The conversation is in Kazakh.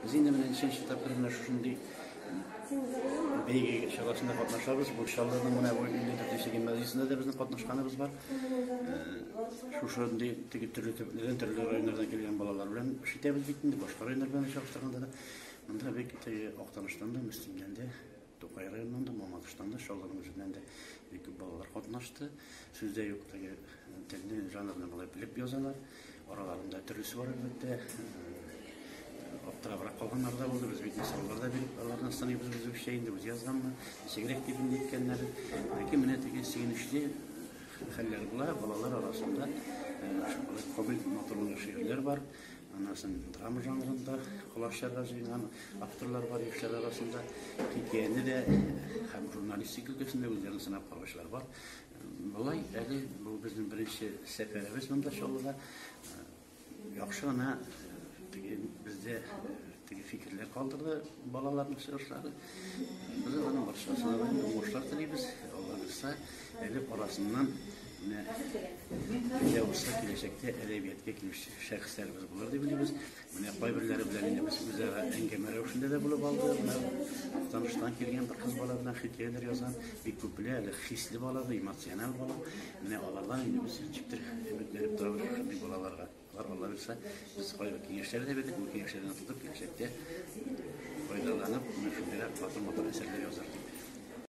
Biz indi менен ишенчтүү тапкырына ушундай бейге чарасында катнашабыз. Бул шалдардын мына үйүндө тешеген мазгисинде да биздин катнашканыбыз бар. Ошондой тиги түрлүү райондордон келген балалар менен шитебиз битинде, башка райондор менен чагыштырганда да мында бек Октаныштан да, Мустиңден да, Токай районунан да, Мамадыштан да, Шалдардын өзүнөн да бек балалар катнашты. Сүздө юк тиги телни жанрын булай билип язалар. Араларында түрлүсү бар албетте. Аптырабыраак калгандар да болду. Биз бит мисалдар да билип, алардын станыбыз өзүбүзчө инде биз язганмы, нечегерек деп индеткенler. Ләкин менә теге сигинечле хәлләр була, балалар арасында кабил моторлы шигырьләр бар. Анасын драма жанрында колашларга җыйган авторлар бар, яшьләр арасында хикәяне дә һәм журналистика өлкәсендә үзләрен сынап караучылар бар. Булай, әле бу безнең беренче сәфәребез монда Чаллыда. Яхшы гына bizde fikirler kaldırdı balaların sırları. Biz de onun başlasına da umuşlar dileybiz. Allah'ınızsa elip arasından ne olsa gelecekte edebiyat geçmiş şahıslarımız bulur diye biliyoruz. Birbirleri bilen biz üzere engemeler üçünde de bulup aldı. Afganistан kelgen bir kız balalarından hikayeler yazan bir popüler, hisli balalar, emosyonel bala. Alardan indi biz çıktık. Ümitlenip durur bir balalarga. Allah bilse biz koyup gençlere de verdik. Bu gençlerden tutup gelecekte faydalanıp şunlara motor eserler yazardık.